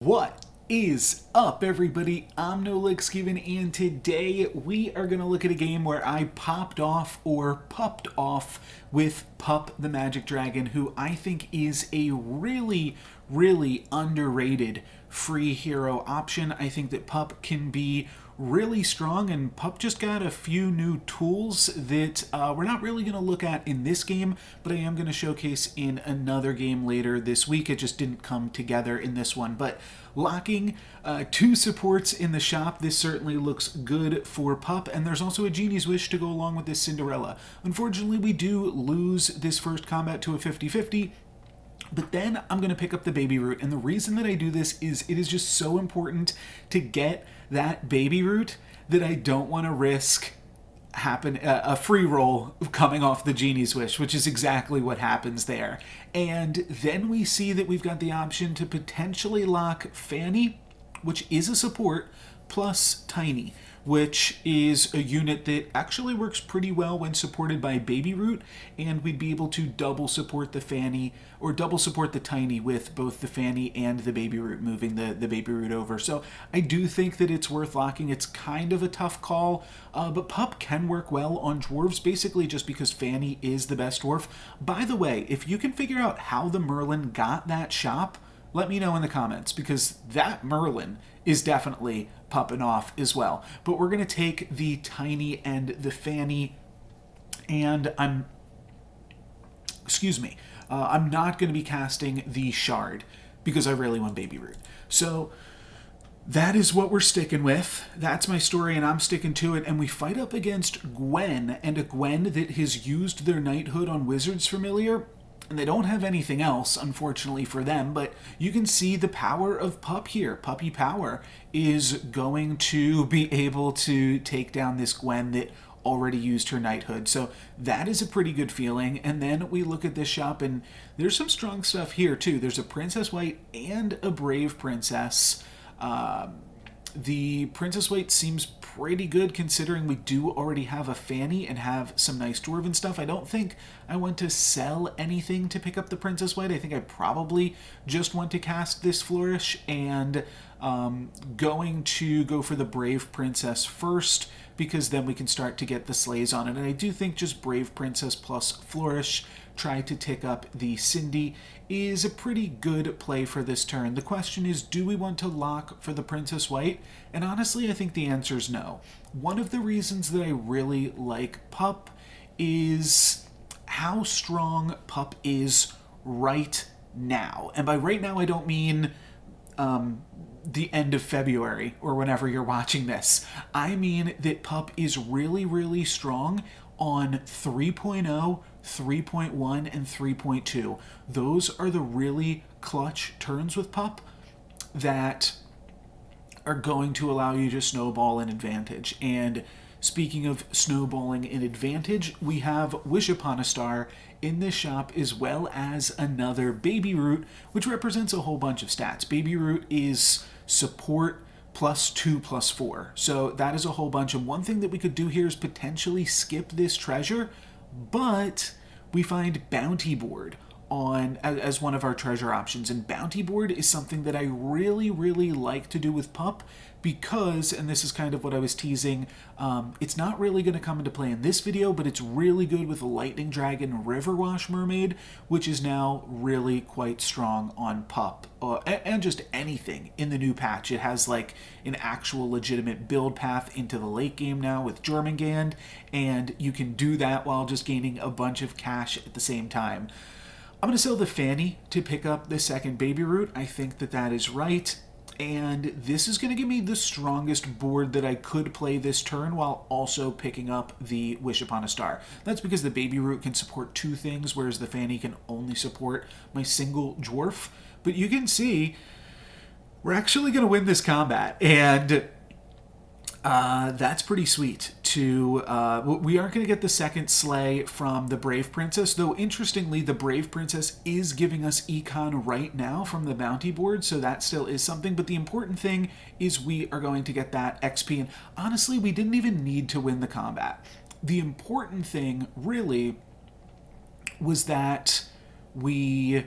What is up, everybody? I'm NoLucksGiven, and today we are going to look at a game where I popped off or pupped off with Pup the Magic Dragon, who I think is a really underrated free hero option. I think that Pup can be really strong, and Pup just got a few new tools that we're not really going to look at in this game, but I am going to showcase in another game later this week. It just didn't come together in this one. But locking two supports in the shop, this certainly looks good for Pup, and there's also a Genie's Wish to go along with this Cinderella. Unfortunately, we do lose this first combat to a 50-50, but then I'm going to pick up the Baby Root, and the reason that I do this is it is just so important to get that Baby Root that I don't want to risk a free roll coming off the Genie's Wish, which is exactly what happens there. And then we see that we've got the option to potentially lock Fanny, which is a support, plus Tiny, which is a unit that actually works pretty well when supported by Baby Root, and we'd be able to double support the Fanny, or double support the Tiny with both the Fanny and the Baby Root, moving the Baby Root over. So I do think that it's worth locking. It's kind of a tough call, but Pup can work well on dwarves, basically just because Fanny is the best dwarf. By the way, if you can figure out how the Merlin got that shop, let me know in the comments, because that Merlin is definitely popping off as well. But we're going to take the Tiny and the Fanny, and I'm not going to be casting the Shard because I really want Baby Root. So that is what we're sticking with. That's my story, and I'm sticking to it. And we fight up against Gwen, and a Gwen that has used their knighthood on Wizard's Familiar. And they don't have anything else, unfortunately, for them, but you can see the power of Pup here. Puppy Power is going to be able to take down this Gwen that already used her knighthood. So that is a pretty good feeling. And then we look at this shop, and there's some strong stuff here, too. There's a Princess White and a Brave Princess. The Princess White seems pretty good considering we do already have a Fanny and have some nice dwarven stuff. I don't think I want to sell anything to pick up the Princess White. I think I probably just want to cast this Flourish, and going to go for the Brave Princess first, because then we can start to get the slays on it. And I do think just Brave Princess plus Flourish, try to tick up the Cindy, is a pretty good play for this turn. The question is, do we want to lock for the Princess White? And honestly, I think the answer is no. One of the reasons that I really like Pup is how strong Pup is right now. And by right now, I don't mean the end of February or whenever you're watching this. I mean that Pup is really strong on 3.0, 3.1, and 3.2. Those are the really clutch turns with Pup that are going to allow you to snowball an advantage. And speaking of snowballing an advantage, we have Wish Upon a Star in this shop, as well as another Baby Root, which represents a whole bunch of stats. Baby Root is support +2/+4. So that is a whole bunch. And one thing that we could do here is potentially skip this treasure, but we find Bounty Board as one of our treasure options. And Bounty Board is something that I really like to do with Pup because, and this is kind of what I was teasing, it's not really going to come into play in this video, but it's really good with Lightning Dragon Riverwash Mermaid, which is now really quite strong on Pup, and just anything in the new patch. It has like an actual legitimate build path into the late game now with Jormungand, and you can do that while just gaining a bunch of cash at the same time. I'm going to sell the Fanny to pick up the second Baby Root. I think that that is right. And this is going to give me the strongest board that I could play this turn while also picking up the Wish Upon a Star. That's because the Baby Root can support two things, whereas the Fanny can only support my single dwarf. But you can see we're actually going to win this combat. And that's pretty sweet. We aren't going to get the second slay from the Brave Princess, though interestingly, the Brave Princess is giving us econ right now from the bounty board, so that still is something. But the important thing is we are going to get that XP, and honestly, we didn't even need to win the combat. The important thing, really, was that we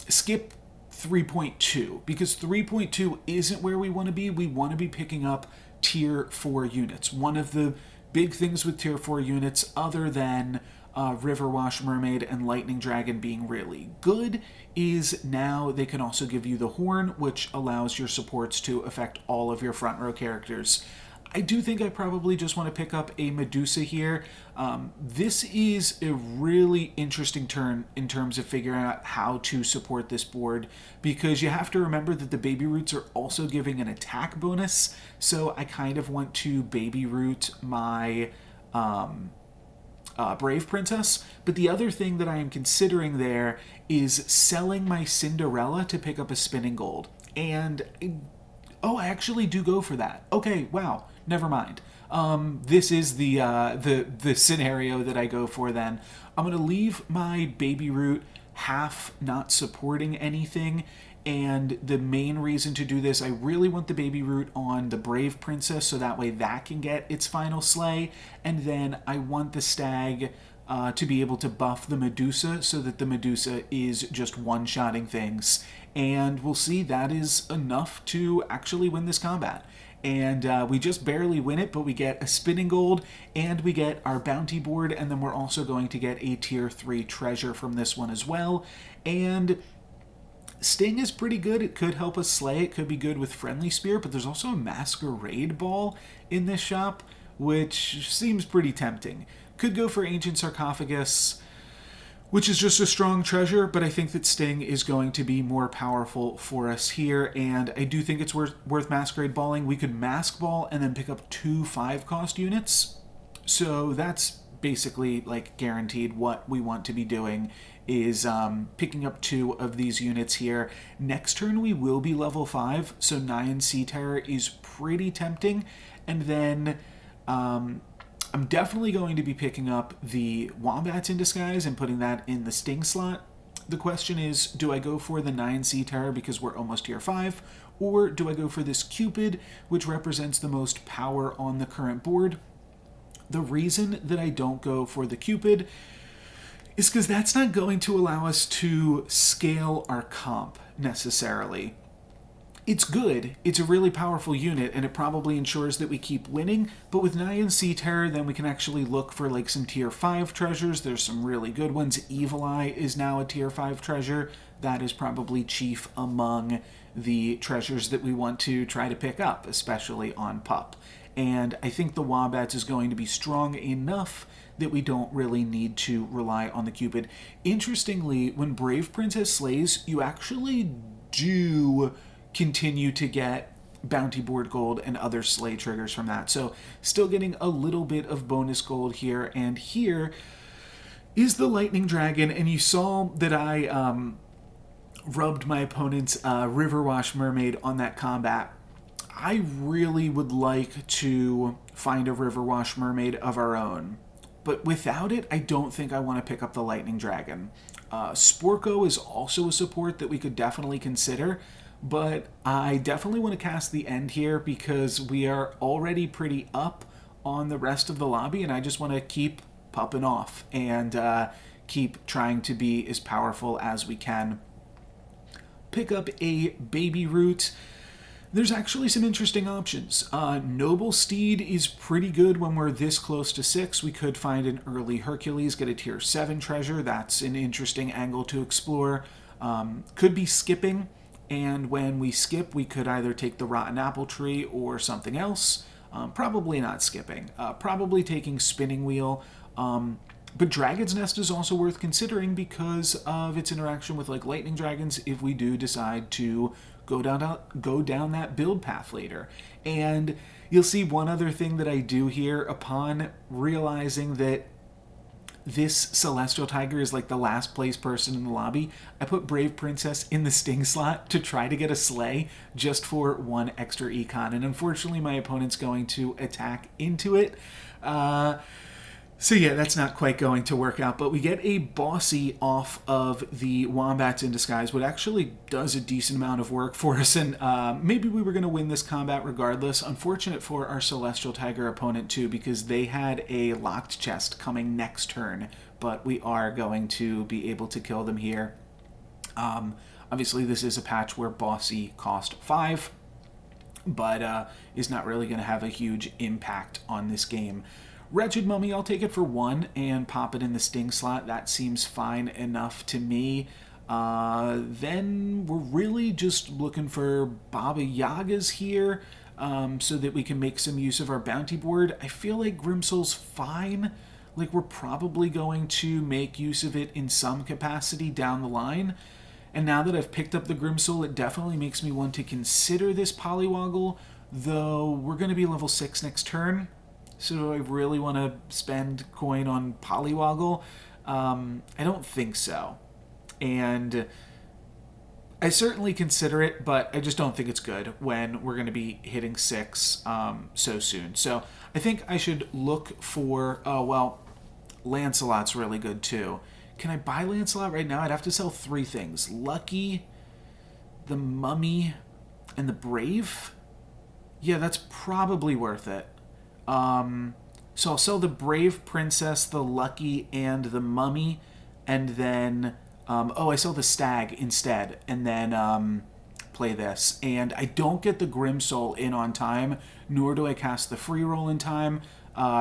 skip 3.2, because 3.2 isn't where we want to be. We want to be picking up tier 4 units. One of the big things with tier 4 units, other than Riverwash Mermaid and Lightning Dragon being really good, is now they can also give you the Horn, which allows your supports to affect all of your front row characters. I do think I probably just want to pick up a Medusa here. This is a really interesting turn in terms of figuring out how to support this board, because you have to remember that the Baby Roots are also giving an attack bonus, so I kind of want to Baby Root my Brave Princess. But the other thing that I am considering there is selling my Cinderella to pick up a Spinning Gold. And oh, I actually do go for that. Okay, wow, never mind. This is the scenario that I go for then. I'm going to leave my Baby Root half not supporting anything, and the main reason to do this, I really want the Baby Root on the Brave Princess, so that way that can get its final slay, and then I want the Stag to be able to buff the Medusa so that the Medusa is just one-shotting things. And we'll see, that is enough to actually win this combat. And we just barely win it, but we get a Spinning Gold, and we get our bounty board, and then we're also going to get a tier 3 treasure from this one as well. And Sting is pretty good. It could help us slay. It could be good with Friendly Spear, but there's also a Masquerade Ball in this shop, which seems pretty tempting. Could go for Ancient Sarcophagus, which is just a strong treasure, but I think that Sting is going to be more powerful for us here, and I do think it's worth Masquerade Balling. We could Mask Ball and then pick up 2 5-cost units, so that's basically like guaranteed. What we want to be doing is picking up 2 of these units here. Next turn we will be level 5, so Nyan Sea Terror is pretty tempting, and then I'm definitely going to be picking up the Wombats in Disguise and putting that in the Sting slot. The question is, do I go for the Nyan Sea Terror because we're almost tier 5, or do I go for this Cupid, which represents the most power on the current board? The reason that I don't go for the Cupid is because that's not going to allow us to scale our comp necessarily. It's good, it's a really powerful unit, and it probably ensures that we keep winning, but with Nyan Sea Terror, then we can actually look for like some tier 5 treasures. There's some really good ones. Evil Eye is now a tier 5 treasure. That is probably chief among the treasures that we want to try to pick up, especially on Pup. And I think the Wombats is going to be strong enough that we don't really need to rely on the Cupid. Interestingly, when Brave Princess slays, you actually do continue to get bounty board gold and other slay triggers from that. So still getting a little bit of bonus gold here. And here is the Lightning Dragon, and you saw that I rubbed my opponent's Riverwash Mermaid on that combat. I really would like to find a Riverwash Mermaid of our own, but without it, I don't think I want to pick up the Lightning Dragon. Sporko is also a support that we could definitely consider, but I definitely want to cast the End here because we are already pretty up on the rest of the lobby, and I just want to keep popping off and keep trying to be as powerful as we can. Pick up a Baby Root. There's actually some interesting options. Noble Steed is pretty good when we're this close to 6. We could find an early Hercules, get a tier 7 treasure. That's an interesting angle to explore. Could be skipping, and when we skip, we could either take the Rotten Apple Tree or something else. Probably not skipping. Probably taking Spinning Wheel. But Dragon's Nest is also worth considering because of its interaction with like Lightning Dragons if we do decide to go down that build path later. And you'll see one other thing that I do here upon realizing that this Celestial Tiger is like the last place person in the lobby. I put Brave Princess in the Sting slot to try to get a slay just for 1 extra econ, and unfortunately my opponent's going to attack into it. So yeah, that's not quite going to work out, but we get a Bossy off of the Wombats in Disguise, what actually does a decent amount of work for us, and maybe we were going to win this combat regardless. Unfortunate for our Celestial Tiger opponent too, because they had a locked chest coming next turn, but we are going to be able to kill them here. Obviously, this is a patch where Bossy cost 5, but is not really going to have a huge impact on this game. Wretched Mummy, I'll take it for 1 and pop it in the Sting slot. That seems fine enough to me. Then we're really just looking for Baba Yagas here, so that we can make some use of our bounty board. I feel like Grimsoul's fine. Like, we're probably going to make use of it in some capacity down the line. And now that I've picked up the Grimsoul, it definitely makes me want to consider this Polywoggle, though we're going to be level 6 next turn. So do I really want to spend coin on Polywoggle? I don't think so. And I certainly consider it, but I just don't think it's good when we're going to be hitting 6 so soon. So I think I should look for, Lancelot's really good too. Can I buy Lancelot right now? I'd have to sell 3 things. Lucky, the Mummy, and the Brave? Yeah, that's probably worth it. So I'll sell the Brave Princess, the Lucky, and the Mummy, and then... I sell the Stag instead, and then play this. And I don't get the Grimsoul in on time, nor do I cast the free roll in time.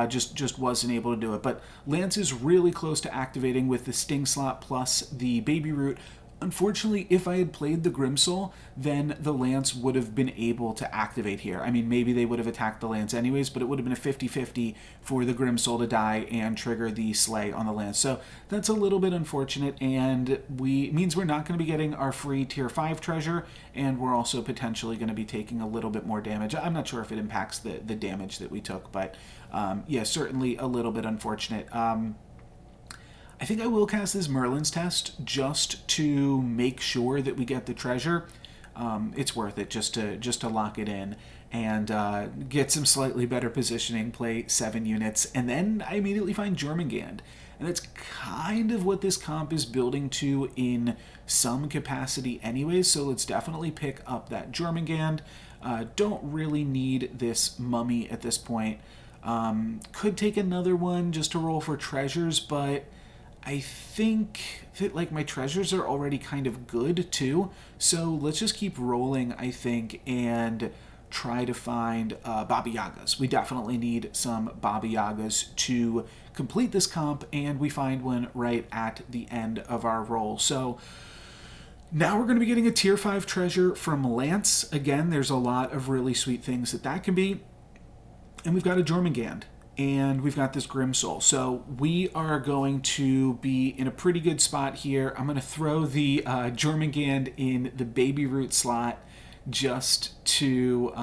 Just wasn't able to do it. But Lance is really close to activating with the Sting slot plus the Baby Root. Unfortunately, if I had played the Grimsoul, then the Lance would have been able to activate here. I mean, maybe they would have attacked the Lance anyways, but it would have been a 50-50 for the Grimsoul to die and trigger the Slay on the Lance. So that's a little bit unfortunate, and means we're not going to be getting our free Tier 5 treasure, and we're also potentially going to be taking a little bit more damage. I'm not sure if it impacts the damage that we took, but yeah, certainly a little bit unfortunate. I think I will cast this Merlin's Test just to make sure that we get the treasure. It's worth it just to lock it in and get some slightly better positioning, play 7 units, and then I immediately find Jormungand. And that's kind of what this comp is building to in some capacity anyways, so let's definitely pick up that Jormungand. Don't really need this Mummy at this point. Could take another one just to roll for treasures, but I think that, like, my treasures are already kind of good, too. So let's just keep rolling, I think, and try to find Baba Yagas. We definitely need some Baba Yagas to complete this comp, and we find one right at the end of our roll. So now we're going to be getting a Tier 5 treasure from Lance. Again, there's a lot of really sweet things that can be. And we've got a Jormungand. And we've got this Grimsoul. So we are going to be in a pretty good spot here. I'm going to throw the Jormungand in the Baby Root slot just to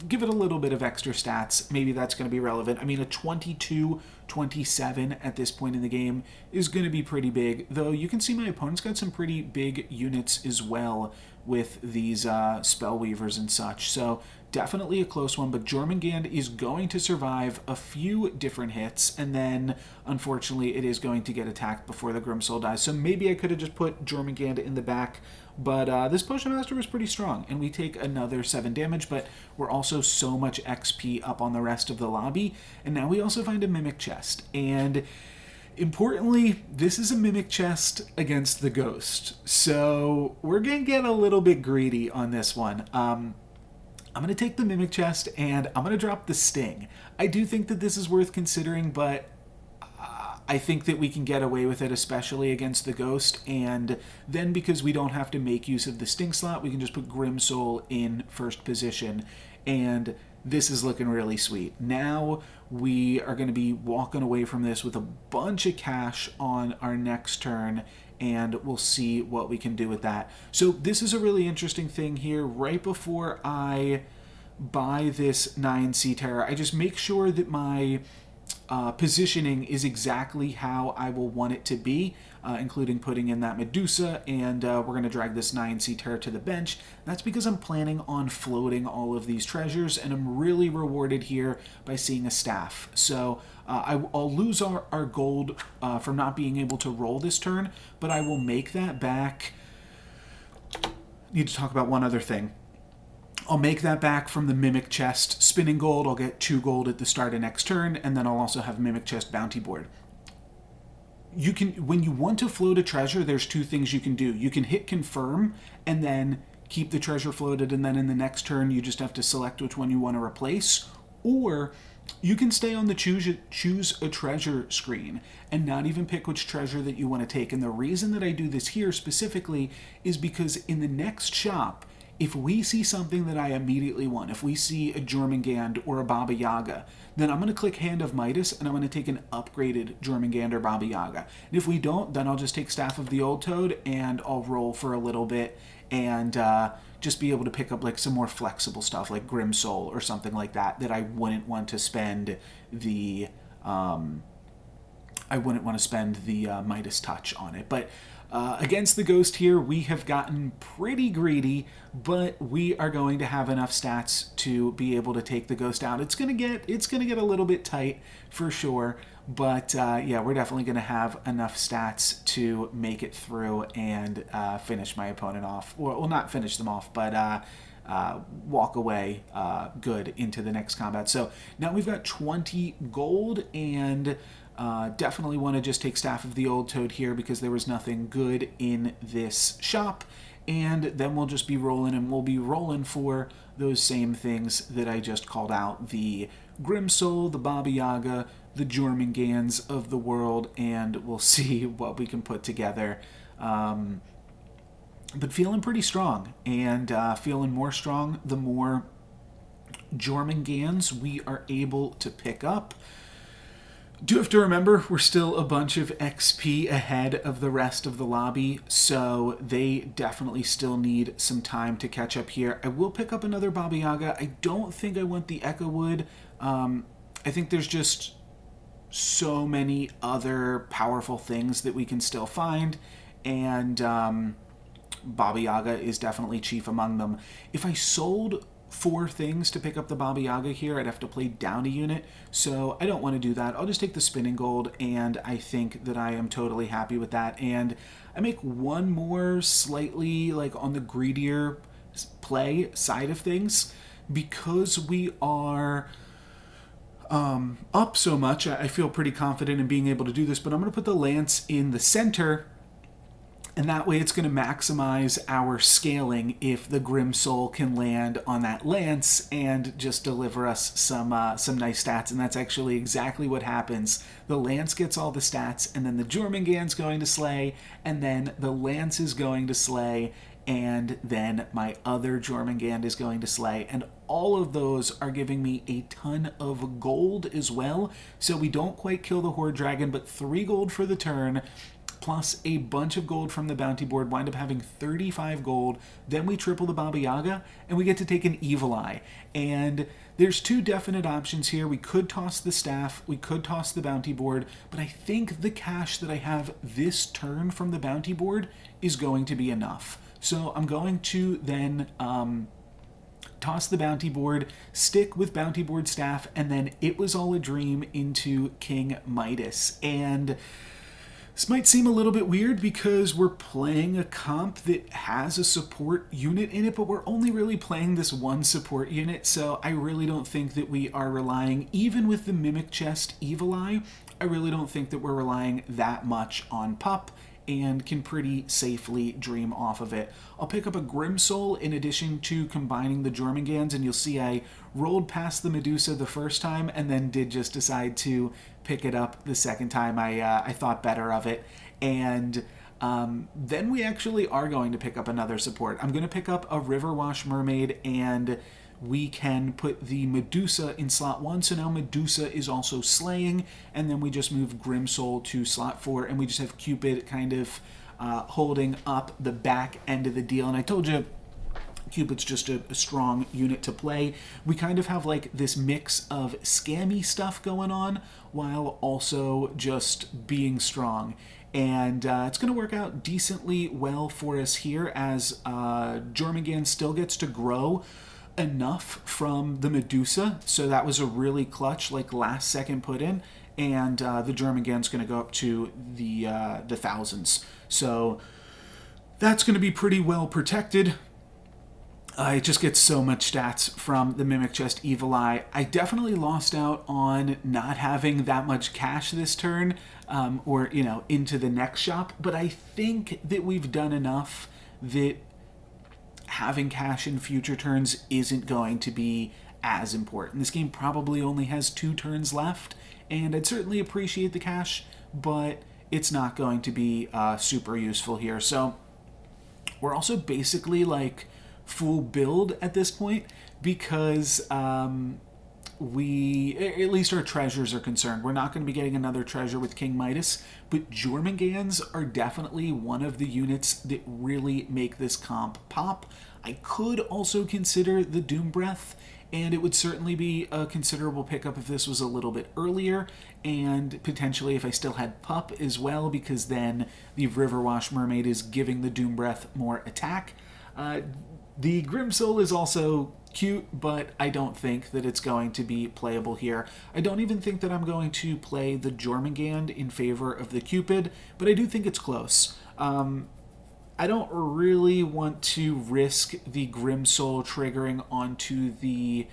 give it a little bit of extra stats. Maybe that's going to be relevant. I mean, a 22-27 at this point in the game is going to be pretty big. Though you can see my opponent's got some pretty big units as well with these Spellweavers and such. So definitely a close one, but Jormungand is going to survive a few different hits, and then, unfortunately, it is going to get attacked before the Grimsoul dies. So maybe I could have just put Jormungand in the back, but this Potion Master was pretty strong, and we take another 7 damage, but we're also so much XP up on the rest of the lobby, and now we also find a Mimic Chest, and importantly, this is a Mimic Chest against the Ghost, so we're going to get a little bit greedy on this one. I'm going to take the Mimic Chest, and I'm going to drop the Sting. I do think that this is worth considering, but I think that we can get away with it, especially against the Ghost, and then because we don't have to make use of the Sting slot, we can just put Grimsoul in first position, and this is looking really sweet. Now we are going to be walking away from this with a bunch of cash on our next turn, and we'll see what we can do with that. So this is a really interesting thing here. Right before I buy this 9 Sea Terror, I just make sure that my positioning is exactly how I will want it to be, including putting in that Medusa, and we're going to drag this 9 Sea Terror to the bench. That's because I'm planning on floating all of these treasures, and I'm really rewarded here by seeing a staff. So I'll lose our gold from not being able to roll this turn, but I will make that back. Need to talk about one other thing. I'll make that back from the Mimic Chest spinning gold. I'll get 2 gold at the start of next turn, and then I'll also have Mimic Chest bounty board. you can, when you want to float a treasure, there's two things you can do. You can hit confirm and then keep the treasure floated, and then in the next turn you just have to select which one you want to replace. Or you can stay on the choose a treasure screen and not even pick which treasure that you want to take. And the reason that I do this here specifically is because in the next shop, if we see something that I immediately want, if we see a Jormungand or a Baba Yaga, then I'm going to click Hand of Midas and I'm going to take an upgraded Jormungand or Baba Yaga. And if we don't, then I'll just take Staff of the Old Toad and I'll roll for a little bit and just be able to pick up like some more flexible stuff like Grim Soul or something like that I wouldn't want to spend the Midas touch on it. But against the Ghost here, we have gotten pretty greedy, but we are going to have enough stats to be able to take the Ghost out. It's gonna get a little bit tight for sure, but yeah, we're definitely gonna have enough stats to make it through and finish my opponent off. Well, not finish them off, but walk away good into the next combat. So now we've got 20 gold, and definitely want to just take Staff of the Old Toad here because there was nothing good in this shop. And then we'll just be rolling, and we'll be rolling for those same things that I just called out. The Grim Soul, the Baba Yaga, the Jormungands of the world, and we'll see what we can put together. But feeling pretty strong, and feeling more strong the more Jormungands we are able to pick up. Do have to remember, we're still a bunch of XP ahead of the rest of the lobby, so they definitely still need some time to catch up here. I will pick up another Baba Yaga. I don't think I want the Echo Wood. I think there's just so many other powerful things that we can still find, and Baba Yaga is definitely chief among them. If I sold 4 things to pick up the Baba Yaga here, I'd have to play down a unit, so I don't want to do that. I'll just take the spinning gold, and I think that I am totally happy with that. And I make one more slightly like on the greedier play side of things because we are up so much. I feel pretty confident in being able to do this, but I'm going to put the lance in the center, and that way it's going to maximize our scaling if the Grim Soul can land on that lance and just deliver us some nice stats. And that's actually exactly what happens. The lance gets all the stats, and then the Jormungand's going to slay, and then the lance is going to slay, and then my other Jormungand is going to slay. And all of those are giving me a ton of gold as well. So we don't quite kill the Horde Dragon, but 3 gold for the turn, plus a bunch of gold from the bounty board, wind up having 35 gold. Then we triple the Baba Yaga, and we get to take an Evil Eye. And there's 2 definite options here. We could toss the staff, we could toss the bounty board, but I think the cash that I have this turn from the bounty board is going to be enough. So I'm going to then toss the bounty board, stick with bounty board staff, and then It Was All a Dream into King Midas. And this might seem a little bit weird because we're playing a comp that has a support unit in it, but we're only really playing this one support unit, so I really don't think that we are relying, even with the Mimic Chest Evil Eye, I really don't think that we're relying that much on Pup, and can pretty safely dream off of it. I'll pick up a Grim Soul in addition to combining the Jormungans, and you'll see I rolled past the Medusa the first time and then did just decide to pick it up the second time. I thought better of it, and then we actually are going to pick up another support. I'm going to pick up a Riverwash Mermaid, and we can put the Medusa in slot 1, so now Medusa is also slaying, and then we just move Grim Soul to slot 4, and we just have Cupid kind of holding up the back end of the deal. And I told you, Cupid's just a strong unit to play. We kind of have like this mix of scammy stuff going on while also just being strong. And it's going to work out decently well for us here as Jormungand still gets to grow enough from the Medusa, so that was a really clutch, like last second put in, and the Jormungand's going to go up to the thousands, so that's going to be pretty well protected. It just gets so much stats from the Mimic Chest Evil Eye. I definitely lost out on not having that much cash this turn, or, into the next shop, but I think that we've done enough that having cash in future turns isn't going to be as important. This game probably only has 2 turns left, and I'd certainly appreciate the cash, but it's not going to be super useful here. So we're also basically like full build at this point because we, at least our treasures are concerned. We're not going to be getting another treasure with King Midas, but Jormungand's are definitely one of the units that really make this comp pop. I could also consider the Doom Breath, and it would certainly be a considerable pickup if this was a little bit earlier, and potentially if I still had Pup as well, because then the Riverwash Mermaid is giving the Doom Breath more attack. The Grimsoul is also cute, but I don't think that it's going to be playable here. I don't even think that I'm going to play the Jormungand in favor of the Cupid, but I do think it's close. I don't really want to risk the Grimsoul triggering onto the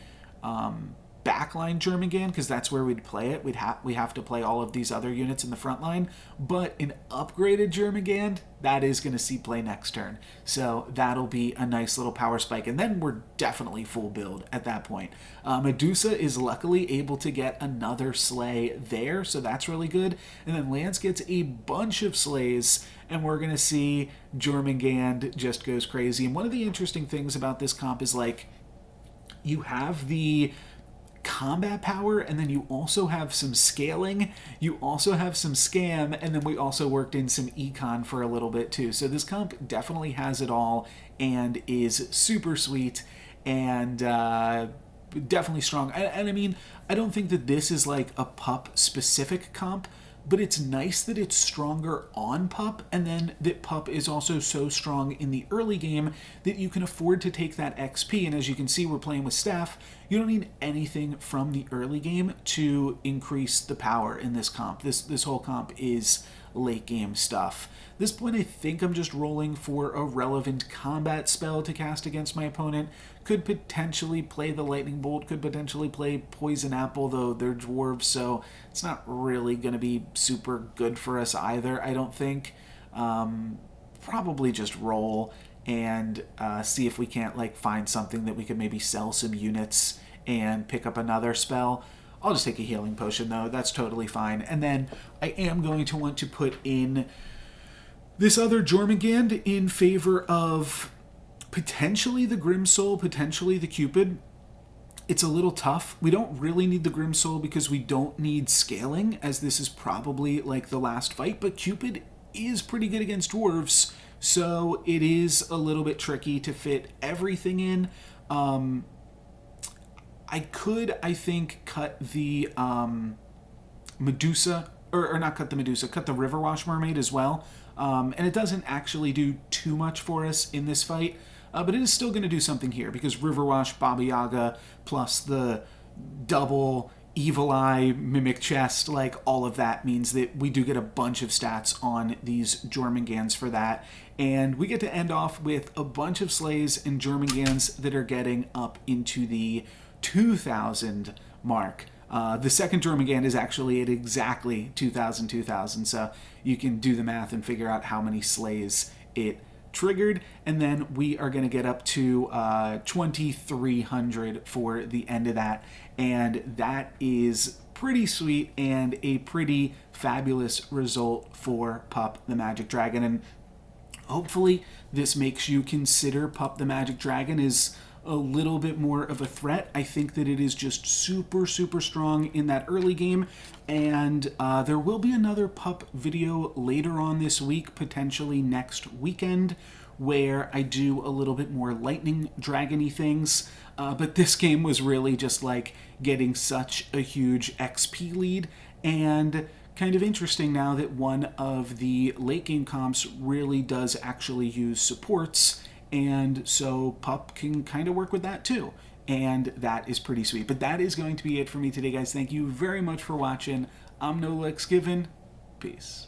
backline Jormungand, because that's where we'd play it. We have to play all of these other units in the front line, but an upgraded Jormungand, that is going to see play next turn. So that'll be a nice little power spike, and then we're definitely full build at that point. Medusa is luckily able to get another sleigh there, so that's really good. And then Lance gets a bunch of sleighs, and we're going to see Jormungand just goes crazy. And one of the interesting things about this comp is, like, you have the combat power, and then you also have some scaling, you also have some scam, and then we also worked in some econ for a little bit too. So this comp definitely has it all and is super sweet and definitely strong. And I mean, I don't think that this is like a Pup specific comp, but it's nice that it's stronger on Pup, and then that Pup is also so strong in the early game that you can afford to take that XP. And as you can see, we're playing with Staff. You don't need anything from the early game to increase the power in this comp. This whole comp is late game stuff. At this point, I think I'm just rolling for a relevant combat spell to cast against my opponent. Could potentially play the Lightning Bolt, could potentially play Poison Apple, though they're dwarves, so it's not really going to be super good for us either, I don't think. Probably just roll and see if we can't like find something that we could maybe sell some units and pick up another spell. I'll just take a healing potion though, that's totally fine. And then I am going to want to put in this other Jormungand in favor of potentially the Grimsoul, potentially the Cupid. It's a little tough. We don't really need the Grimsoul because we don't need scaling, as this is probably like the last fight, but Cupid is pretty good against dwarves, so it is a little bit tricky to fit everything in. I could, I think, cut the Medusa, or not cut the Medusa, cut the Riverwash Mermaid as well. And it doesn't actually do too much for us in this fight, but it is still going to do something here, because Riverwash, Baba Yaga, plus the double Evil Eye, Mimic Chest, like all of that means that we do get a bunch of stats on these Jormungands for that. And we get to end off with a bunch of sleighs and Jormungands that are getting up into the 2,000 mark. The second Jormungand is actually at exactly 2,000, so you can do the math and figure out how many sleighs it triggered. And then we are going to get up to 2,300 for the end of that, and that is pretty sweet and a pretty fabulous result for Pup the Magic Dragon. And hopefully this makes you consider Pup the Magic Dragon is a little bit more of a threat. I think that it is just super, super strong in that early game, and there will be another Pup video later on this week, potentially next weekend, where I do a little bit more lightning dragon-y things, but this game was really just like getting such a huge XP lead, and kind of interesting now that one of the late game comps really does actually use supports, and so Pup can kind of work with that too. And that is pretty sweet. But that is going to be it for me today, guys. Thank you very much for watching. I'm NoLucksGiven. Peace.